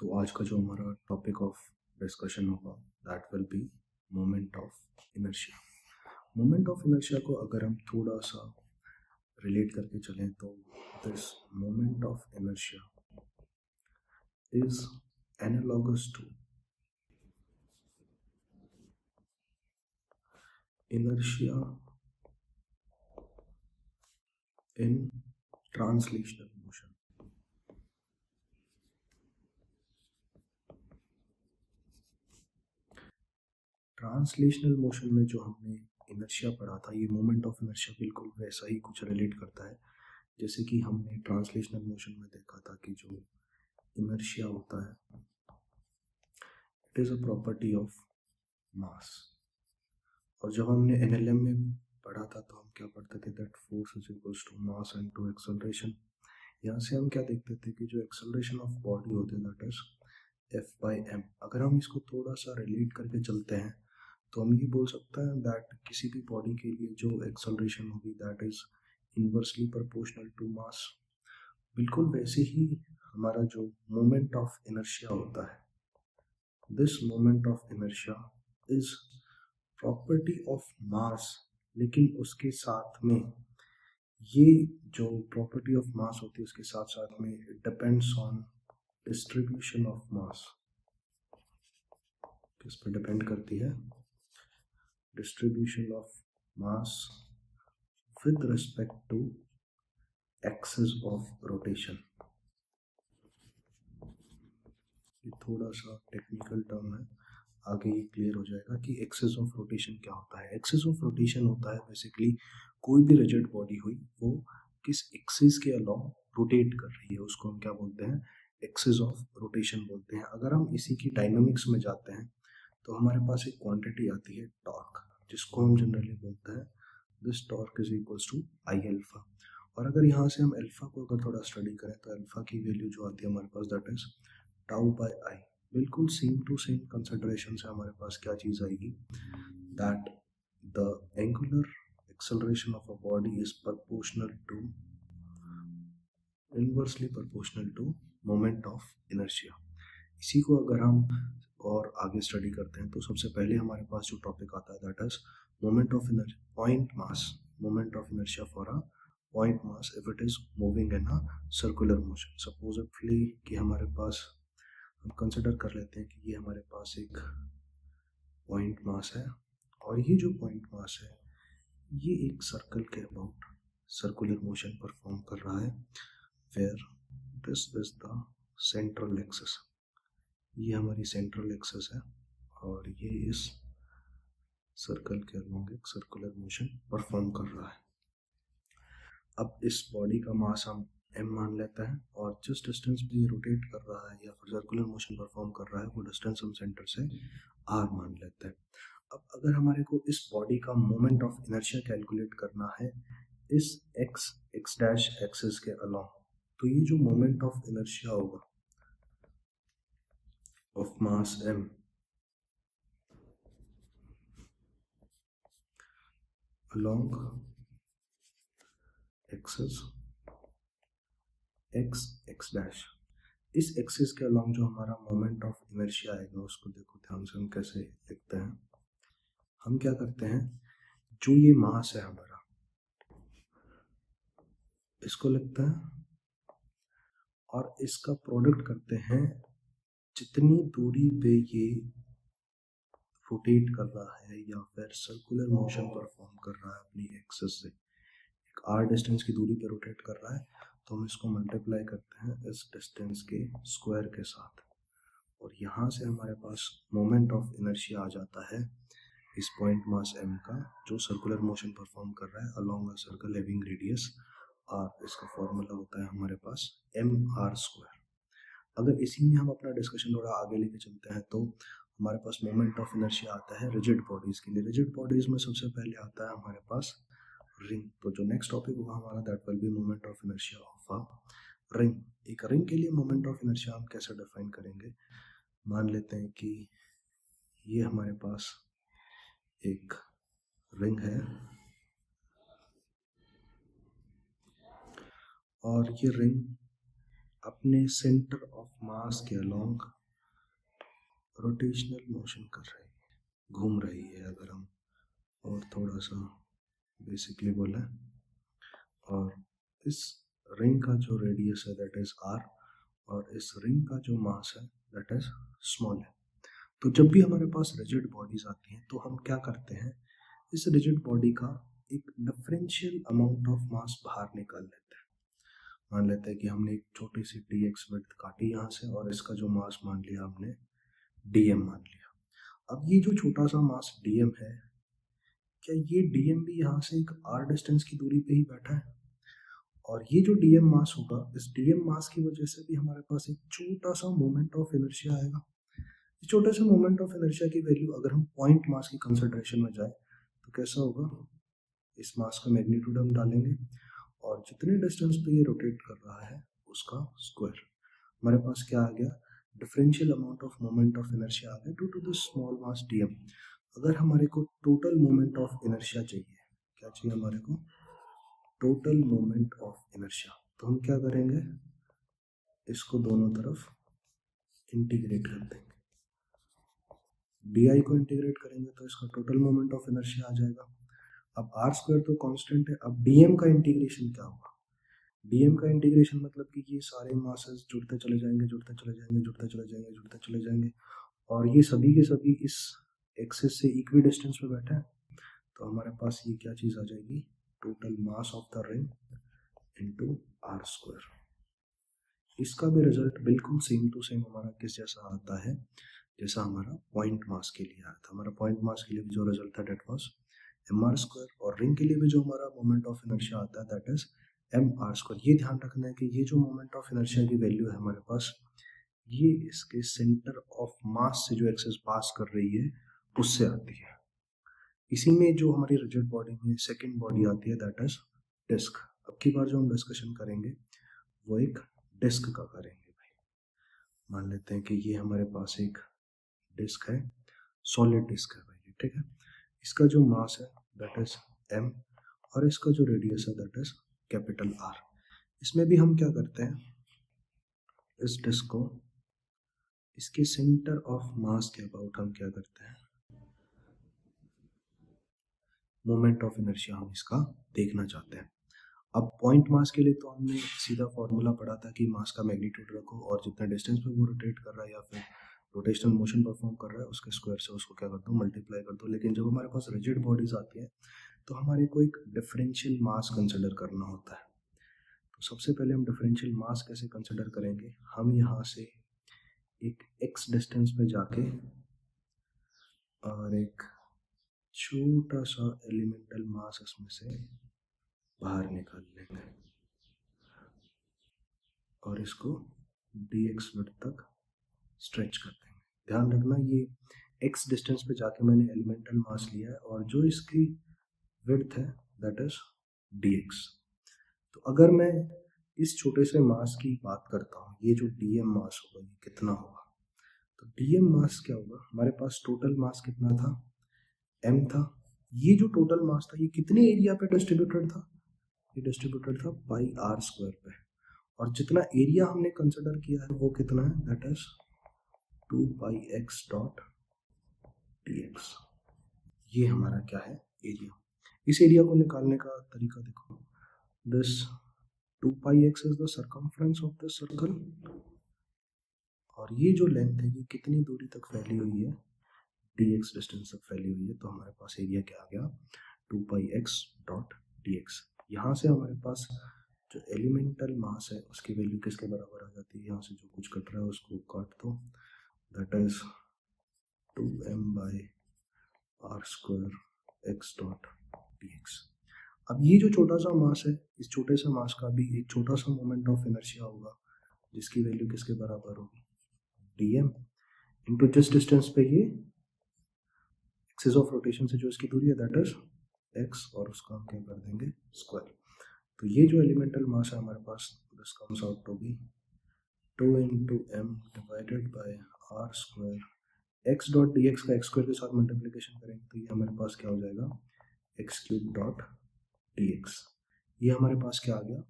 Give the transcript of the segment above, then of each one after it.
तो आज का जो हमारा टॉपिक ऑफ डिस्कशन होगा that will be moment of inertia. Moment of inertia को अगर हम थोड़ा सा रिलेट करके चलें तो this moment of inertia is analogous to inertia in translational motion। Translational motion में जो हमने इनर्शिया पढ़ा था, ये मोमेंट ऑफ इनर्शिया बिल्कुल वैसा ही कुछ रिलेट करता है जैसे कि हमने ट्रांसलेशनल मोशन में देखा था कि जो इनर्शिया होता है it is a property of mass. और जब हमने एनएलएम में पढ़ा था तो हम क्या पढ़ते थे that force is equals to mass and to acceleration. यहाँ से हम क्या देखते थे कि जो एक्सेलरेशन ऑफ बॉडी होती है दैट इज F/m। अगर हम इसको थोड़ा सा रिलेट करके चलते हैं तो हम ये बोल सकते हैं दैट किसी भी बॉडी के लिए जो एक्सेलरेशन होगी that is inversely proportional to mass. बिल्कुल वैसे ही हमारा जो मोमेंट ऑफ इनर्शिया होता है, this moment of inertia is property of mass, लेकिन उसके साथ में ये जो प्रॉपर्टी ऑफ मास होती है उसके साथ साथ में it depends on distribution of mass. किस पर डिपेंड करती है? Distribution of mass with respect to axis of rotation. ये थोड़ा सा टेक्निकल टर्म है, आगे ये क्लियर हो जाएगा कि एक्सिस ऑफ रोटेशन क्या होता है। एक्सिस ऑफ रोटेशन होता है बेसिकली कोई भी रिजिड बॉडी हुई वो किस एक्सिस के अलोंग रोटेट कर रही है, उसको हम क्या बोलते हैं? एक्सिस ऑफ रोटेशन बोलते हैं। अगर हम इसी की डायनामिक्स में जाते हैं तो हमारे पास एक क्वांटिटी आती है टॉर्क, जिसको हम जनरली बोलते हैं this torque is equals to I alpha. और अगर यहाँ से हम अल्फा को अगर थोड़ा स्टडी करें तो अल्फा की वैल्यू जो आती है हमारे पास दैट इज टाउ बाय आई। बिल्कुल सेम टू सेम कंसिडरेशन से हमारे पास क्या चीज़ आएगी that the angular acceleration of a body is proportional to inversely proportional to moment of inertia. इसी को अगर हम और आगे स्टडी करते हैं तो सबसे पहले हमारे पास जो टॉपिक आता है that is moment of inertia point mass. Moment of inertia for a point mass if it is moving in a circular motion. Supposedly कि हमारे पास हम कंसिडर कर लेते हैं कि ये हमारे पास एक पॉइंट मास है और ये जो पॉइंट मास है ये एक सर्कल के अबाउट सर्कुलर मोशन परफॉर्म कर रहा है where this is the central axis. ये हमारी सेंट्रल एक्सिस है और ये इस सर्कल के अलोंग एक सर्कुलर मोशन परफॉर्म कर रहा है। अब इस बॉडी का मास हम m मान लेते हैं और जिस डिस्टेंस पे ये रोटेट कर रहा है या फिर सर्कुलर मोशन परफॉर्म कर रहा है वो डिस्टेंस हम सेंटर से r मान लेते हैं। अब अगर हमारे को इस बॉडी का मोमेंट ऑफ इनर्शिया कैलकुलेट करना है इस x डैश एक्सिस के अलोंग, तो ये जो मोमेंट ऑफ इनर्शिया होगा of mass m along axis x dash, इस एक्सिस के अलोंग जो हमारा मोमेंट ऑफ इनर्शिया आएगा उसको देखो ध्यान से हम कैसे लिखते हैं। हम क्या करते हैं, जो ये मास है हमारा इसको लिखते हैं और इसका प्रोडक्ट करते हैं जितनी दूरी पे ये रोटेट कर रहा है या फिर सर्कुलर मोशन परफॉर्म कर रहा है अपनी एक्सिस से, एक r डिस्टेंस की दूरी पे रोटेट कर रहा है तो हम इसको मल्टीप्लाई करते हैं इस डिस्टेंस के स्क्वायर के साथ और यहाँ से हमारे पास मोमेंट ऑफ इनर्शिया आ जाता है इस पॉइंट मास m का जो सर्कुलर मोशन परफॉर्म कर रहा है along a circle having radius r। इसका फॉर्मूला होता है हमारे पास mr²। अगर इसी में हम अपना डिस्कशन थोड़ा आगे लेके चलते हैं तो हमारे पास मोमेंट ऑफ इनर्शिया आता है रिजिड बॉडीज के लिए। रिजिड बॉडीज में सबसे पहले आता है हमारे पास रिंग। तो जो नेक्स्ट टॉपिक होगा हमारा that will be moment of inertia of a ring. एक रिंग के लिए मोमेंट ऑफ इनर्शिया हम कैसे डिफाइन करेंगे, मान लेते हैं कि ये हमारे पास एक रिंग है और ये रिंग अपने सेंटर ऑफ मास के अलोंग रोटेशनल मोशन कर रही है, घूम रही है अगर हम और थोड़ा सा बेसिकली बोला। और इस रिंग का जो रेडियस है दैट इज आर, और इस रिंग का जो मास है दैट इज स्मॉल है। तो जब भी हमारे पास रिजिड बॉडीज आती हैं तो हम क्या करते हैं, इस रिजिड बॉडी का एक डिफरेंशियल अमाउंट ऑफ मास बाहर निकाल लेते हैं। मान लेते हैं कि हमने एक छोटी सी डी एक्स विड्थ काटी यहाँ से और इसका जो मास मान लिया हमने डीएम मान लिया। अब ये जो छोटा सा मास डीएम है, क्या ये डीएम भी यहाँ से एक आर डिस्टेंस की दूरी पे ही बैठा है? और ये जो डीएम मास होगा, इस डीएम मास की वजह से भी हमारे पास एक छोटा सा मोमेंट ऑफ इनर्शिया आएगा। इस छोटे से मोमेंट ऑफ इनर्शिया की वैल्यू अगर हम पॉइंट मास की कंसिडरेशन में जाए तो कैसा होगा, इस मास का मैग्नीट्यूड हम डालेंगे और जितने डिस्टेंस पे ये रोटेट कर रहा है उसका स्क्वायर। हमारे पास क्या आ गया, differential amount of moment of inertia आ गया due to the small mass d m. अगर हमारे को टोटल मोमेंट ऑफ इनर्शिया चाहिए, क्या चाहिए हमारे को, टोटल मोमेंट ऑफ इनर्शिया, तो हम क्या करेंगे, इसको दोनों तरफ इंटीग्रेट कर देंगे। डी को इंटीग्रेट करेंगे तो इसका टोटल मोमेंट ऑफ इनर्शिया आ जाएगा। अब आर स्क्वायर तो कांस्टेंट है, अब डीएम का इंटीग्रेशन क्या होगा, डीएम का इंटीग्रेशन मतलब कि ये सारे मासेस जुड़ते चले जाएंगे, जुड़ते चले जाएंगे, जुड़ते चले जाएंगे, जुड़ते चले जाएंगे, और ये सभी के सभी इस एक्सिस से इक्वी डिस्टेंस पे बैठे हैं। तो हमारे पास ये क्या चीज़ आ जाएगी, total mass of the ring into R square. इसका भी रिजल्ट बिल्कुल सेम टू सेम हमारा किस जैसा आता है, जैसा हमारा पॉइंट मास के लिए आया था। हमारा पॉइंट मास के लिए भी जो रिजल्ट था that was M R square, और रिंग के लिए भी जो हमारा मोमेंट ऑफ इनर्शिया आता है that is M R square. ये ध्यान रखना है कि ये जो मोमेंट ऑफ इनर्शिया की वैल्यू है हमारे पास, ये इसके सेंटर ऑफ मास से जो एक्सेस पास कर रही है उससे आती है। इसी में जो हमारी रिजिड बॉडी में सेकेंड बॉडी आती है दैट इज डिस्क। अब की बार जो हम डिस्कशन करेंगे वो एक डिस्क का करेंगे भाई। मान लेते हैं कि ये हमारे पास एक डिस्क है, सॉलिड डिस्क है भाई, ठीक है। इसका जो मास है दैट इज एम, और इसका जो रेडियस है दैट इज कैपिटल आर। इसमें भी हम क्या करते हैं, इस डिस्क को इसके सेंटर ऑफ मास के अबाउट हम क्या करते हैं, मोमेंट ऑफ इनर्शिया हम इसका देखना चाहते हैं। अब पॉइंट मास के लिए तो हमने सीधा फॉर्मूला पढ़ा था कि मास का मैग्नीट्यूड रखो और जितने डिस्टेंस पे वो रोटेट कर रहा है या फिर रोटेशनल मोशन परफॉर्म कर रहा है उसके स्क्वायर से उसको क्या कर दो, मल्टीप्लाई कर दो। लेकिन जब हमारे पास रिजिड बॉडीज आती है तो हमारे को एक डिफरेंशियल मास कंसिडर करना होता है। तो सबसे पहले हम डिफरेंशियल मास कैसे कंसिडर करेंगे, हम यहाँ से एक एक्स डिस्टेंस पे जाके और एक छोटा सा एलिमेंटल मास इसमें से बाहर निकाल लेंगे और इसको dx विड्थ तक स्ट्रेच कर देंगे। ध्यान रखना ये x डिस्टेंस पे जाके मैंने एलिमेंटल मास लिया है और जो इसकी विड्थ है दैट इज dx। तो अगर मैं इस छोटे से मास की बात करता हूँ, ये जो dm मास होगा ये कितना होगा, तो dm मास क्या होगा, हमारे पास टोटल मास कितना था, m था। ये जो टोटल मास था ये कितने एरिया पे डिस्ट्रीब्यूटेड था, ये डिस्ट्रीब्यूटेड था पाई आर स्क्वायर पे, और जितना एरिया हमने कंसिडर किया है वो कितना है, that is 2 pi x dot dx। ये हमारा क्या है, एरिया। इस एरिया को निकालने का तरीका देखो, this 2 pi x is the circumference of the circle, और ये जो लेंथ है ये कितनी दूरी तक फैली हुई है, dx डिस्टेंस तक फैली हुई है। तो हमारे पास एरिया क्या आ गया, 2 पाई एक्स डॉट dx। यहाँ से हमारे पास जो एलिमेंटल मास है उसकी वैल्यू किसके बराबर आ जाती है, यहाँ से जो कुछ कट रहा है उसको काट दो, that is 2m by R square x dot dx। अब ये जो छोटा सा मास है, इस छोटे से मास का भी एक छोटा सा मोमेंट ऑफ इनर्शिया होगा जिसकी वैल्यू किसके बराबर होगी, dm इंटू जिस डिस्टेंस पे ये एक्सिस ऑफ रोटेशन से जो इसकी दूरी है दैट इज x, और उसका हम क्या कर देंगे स्क्वायर। तो ये जो एलिमेंटल मास है हमारे पास, this comes out to be 2 into m divided by are square x dot D x का एक्स स्क्वायर के साथ मल्टीप्लीकेशन करेंगे तो ये हमारे पास क्या हो जाएगा, X cube dot D X. ये हमारे पास क्या आ गया,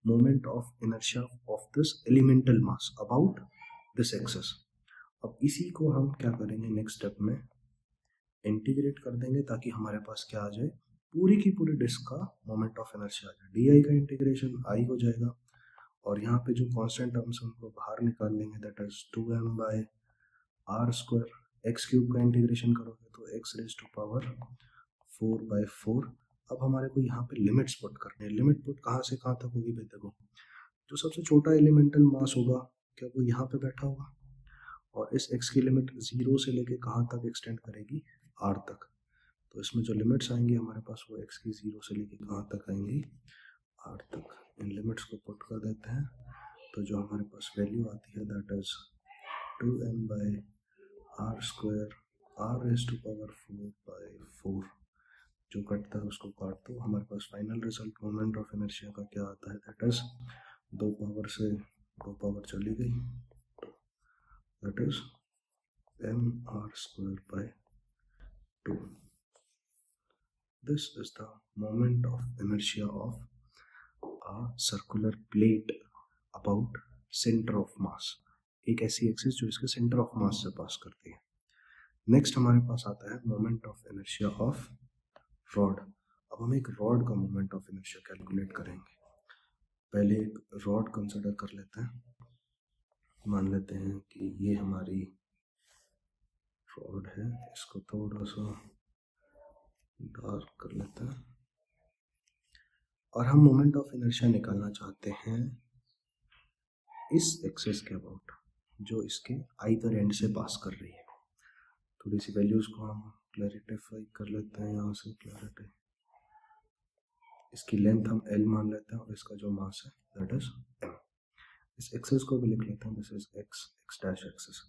moment of inertia of this elemental mass about this axis. अब इसी को हम क्या करेंगे नेक्स्ट स्टेप में इंटीग्रेट कर देंगे ताकि हमारे पास क्या आ जाए, पूरी की पूरी डिस्क का मोमेंट ऑफ इनर्शिया आ जाए। डी आई का इंटीग्रेशन आई हो जाएगा और यहाँ पे जो कांस्टेंट टर्म्स उनको बाहर निकाल लेंगे, that is 2m by are square. X cube का इंटीग्रेशन करोगे तो एक्स रेज टू पावर 4/4। अब हमारे को यहाँ पे लिमिट्स पुट करने हैं। लिमिट पुट कहाँ से कहाँ तक होगी भाई, देखो जो सबसे छोटा एलिमेंटल मास होगा क्या वो यहाँ पे बैठा होगा और इस x की लिमिट 0 से लेके कहाँ तक एक्सटेंड करेगी, r तक। तो इसमें जो लिमिट्स आएंगी हमारे पास वो x की 0 से लेके कहाँ तक आएंगी, r तक। इन लिमिट्स को पुट कर देते हैं तो जो हमारे पास वैल्यू आती है that is 2m by are square r raise to power 4/4। जो कटता है उसको काट दो, हमारे पास final result moment of inertia का क्या आता है, दैट इज 2 पावर से 2 पावर चली गई, that is mr square by 2. This is the moment of inertia of a circular plate about center of mass, एक ऐसी एक्सिस जो इसके सेंटर ऑफ मास से पास करती है। नेक्स्ट हमारे पास आता है moment of inertia of rod. अब हम एक रॉड का मोमेंट ऑफ इनर्शिया कैलकुलेट करेंगे। पहले एक रॉड कंसिडर कर लेते हैं। मान लेते हैं कि ये हमारी रॉड है, इसको थोड़ा सा डार्क कर लेते हैं और हम मोमेंट ऑफ इनर्शिया निकालना चाहते हैं इस एक्सेस के अबाउट जो इसके आइदर एंड से पास कर रही है। थोड़ी सी वैल्यूज को हम क्लैरिफाई कर लेते हैं। यहाँ से क्लैरिटी, इसकी लेंथ हम L मान लेते हैं और इसका जो मास है दैट इज m। इस एक्सेस को भी लिख लेते हैं, this is x dash axis.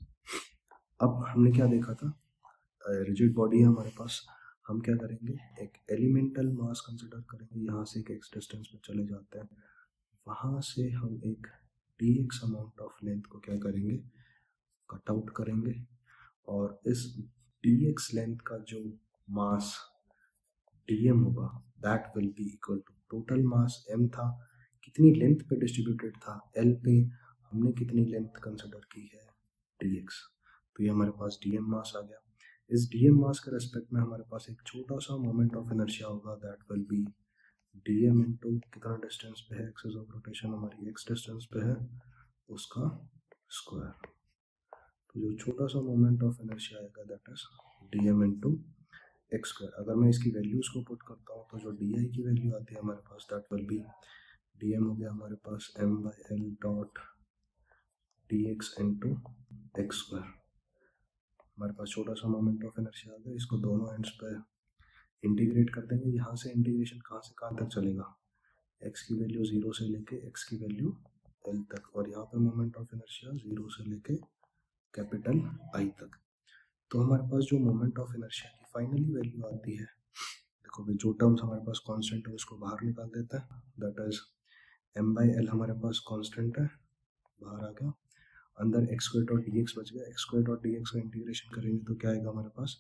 अब हमने क्या देखा था, रिजिड बॉडी है हमारे पास, हम क्या करेंगे एक एलिमेंटल मास कंसिडर करेंगे। यहाँ से एक एक्स डिस्टेंस पे चले जाते हैं, वहाँ से हम एक dx अमाउंट ऑफ लेंथ को क्या करेंगे, कट आउट करेंगे और इस dx लेंथ का जो मास dm होगा that will be equal to total mass m था, कितनी लेंथ पे डिस्ट्रीब्यूटेड था l पे, हमने कितनी लेंथ कंसिडर की है dx, तो ये हमारे पास dm मास आ गया। इस dm मास के रेस्पेक्ट में हमारे पास एक छोटा सा मोमेंट ऑफ इनर्शिया होगा that will B dm into कितना डिस्टेंस पे है, एक्सिस ऑफ रोटेशन हमारी x डिस्टेंस पे है, उसका स्क्वायर। तो जो छोटा सा मोमेंट ऑफ इनर्शिया आएगा that is dm into x square. अगर मैं इसकी वैल्यूज को पुट करता हूँ तो जो डी आई की वैल्यू आती है हमारे पास दैट विल बी dm हो गया हमारे पास m by L dot dx into x square. हमारे पास छोटा सा मोमेंट ऑफ इनर्शिया आ गया, इसको दोनों एंड्स पे इंटीग्रेट कर देंगे। यहाँ से इंटीग्रेशन कहाँ से कहाँ तक चलेगा, x की वैल्यू 0 से लेके x की वैल्यू l तक, और यहाँ पे मोमेंट ऑफ इनर्शिया 0 से लेके कैपिटल I तक। तो हमारे पास जो मोमेंट ऑफ इनर्शिया की फाइनली वैल्यू आती है, देखो भाई जो टर्म्स हमारे पास कांस्टेंट है उसको बाहर निकाल देता है, that is m by L हमारे पास कांस्टेंट है, बाहर आ गया, अंदर x square dot D x बच गया। X square dot D x का इंटीग्रेशन करेंगे तो क्या आएगा हमारे पास,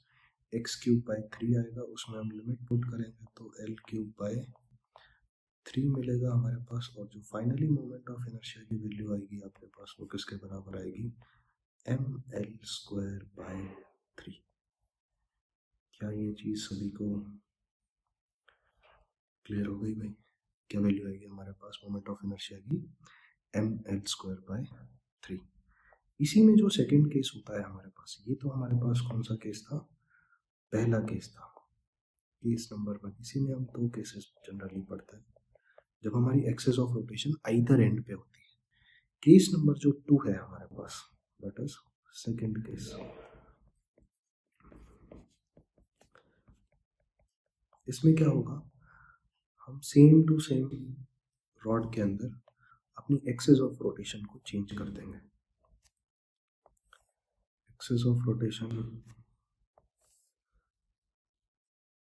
एक्स क्यूब बाई 3 आएगा, उसमें हम लिमिट पुट करेंगे तो एल क्यूब बाई 3 मिलेगा हमारे पास। और जो फाइनली मोमेंट ऑफ इनर्शिया की वैल्यू आएगी आपके पास वो किसके बराबर आएगी, एम एल स्क्वायर बाई 3। क्या ये चीज़ सभी को क्लियर हो गई भाई? क्या वैल्यू आएगी हमारे पास मोमेंट ऑफ इनर्शिया की, एम एल स्क्वायर बाई 3। इसी में जो सेकंड केस होता है हमारे पास, ये तो हमारे पास कौन सा केस था, पहला केस था, केस नंबर 1। इसी में हम दो केसेस जनरली पढ़ते हैं जब हमारी axis of rotation either end पे होती है। केस नंबर जो 2 है हमारे पास दैट इज सेकंड केस। इसमें क्या होगा, हम सेम टू सेम रॉड के अंदर अपनी एक्सेस ऑफ रोटेशन को चेंज कर देंगे। एक्सेस ऑफ रोटेशन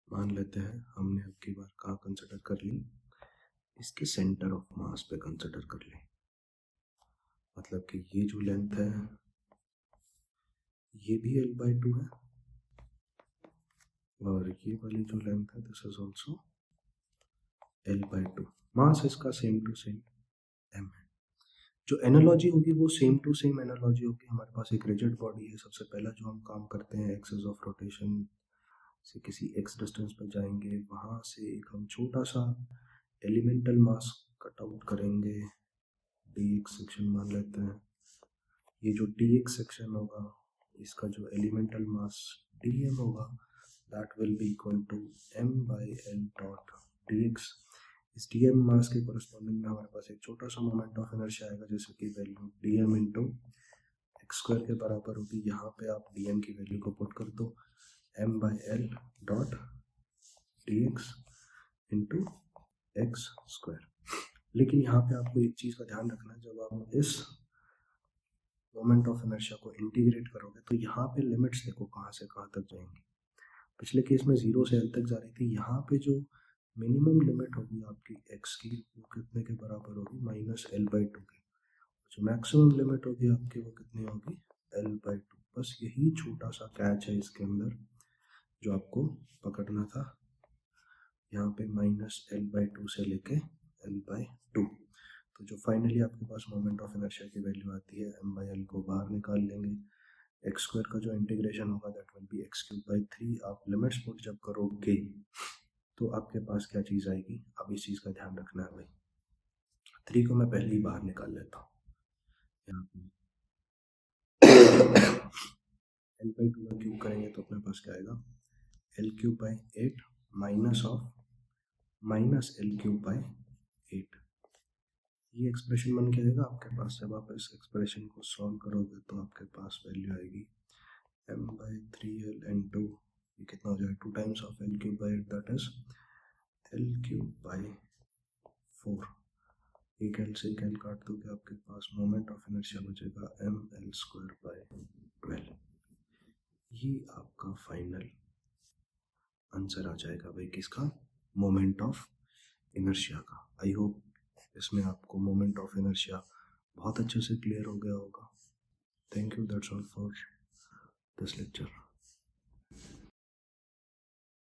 मान लेते हैं हमने अब की बार कहाँ कंसिडर कर ली, इसके सेंटर ऑफ मास पे कंसिडर कर ली। मतलब कि ये जो लेंथ है ये भी l/2 है और ये वाली जो लेंथ है दिस इज ऑल्सो l/2। मास इसका सेम टू सेम m है। जो एनालॉजी होगी वो सेम टू सेम एनालॉजी होगी। हमारे पास एक रिजिड बॉडी है, सबसे पहला जो हम काम करते हैं एक्सिस ऑफ रोटेशन से किसी x डिस्टेंस पर जाएंगे, वहाँ से एक हम छोटा सा एलिमेंटल मास कट आउट करेंगे, dx सेक्शन मान लेते हैं। ये जो dx सेक्शन होगा इसका जो एलिमेंटल मास dm होगा that will be equal to m/l dot dx। इस dm मास के कोरस्पॉन्डिंग में हमारे पास एक छोटा सा मोमेंट ऑफ इनर्शिया आएगा जिसकी की value dm into x square के बराबर होगी। यहाँ पे आप dm की वैल्यू को पुट कर दो m/l dot dx into x square. लेकिन यहाँ पे आपको एक चीज़ का ध्यान रखना है, जब आप इस मोमेंट ऑफ इनर्शिया को इंटीग्रेट करोगे तो यहाँ पे लिमिट्स देखो कहाँ से कहाँ तक जाएंगी। पिछले केस में 0 से l तक जा रही थी, यहाँ पे जो मिनिमम लिमिट होगी आपकी x की वो कितने के बराबर होगी, -l/2 की। जो मैक्सिमम लिमिट होगी आपकी वो कितनी होगी, l/2। बस यही छोटा सा कैच है इसके अंदर जो आपको पकड़ना था, यहाँ पे -l/2 से लेके l/2। तो जो फाइनली आपके पास मोमेंट ऑफ इनर्शिया की वैल्यू आती है m/l को बाहर निकाल लेंगे। एक्स स्क्वायर का जो इंटीग्रेशन होगा दैट विल बी x³ 3। आप लिमिट्स पुट जब करोगे तो आपके पास क्या चीज़ आएगी, अब इस चीज़ का ध्यान रखना है भाई। 3 को मैं पहले ही बाहर निकाल लेता हूँ, यहाँ पे l/2 का क्यूब करेंगे तो अपने पास क्या आएगा, l³/8 माइनस ऑफ -l³/8। ये एक्सप्रेशन बन के आएगा आपके पास। जब आप इस एक्सप्रेशन को सॉल्व करोगे तो आपके पास वैल्यू आएगी m/3l इंटू ये कितना हो जाएगा 2 times of l³/8 that is l³/4। एक l से एक l काट दोगे आपके पास मोमेंट ऑफ इनर्शिया बचेगा ml²/12। ये आपका फाइनल आंसर आ जाएगा भाई किसका, मोमेंट ऑफ इनर्शिया का। आई होप इसमें आपको मोमेंट ऑफ इनर्शिया बहुत अच्छे से क्लियर हो गया होगा। Thank you, that's all for this lecture.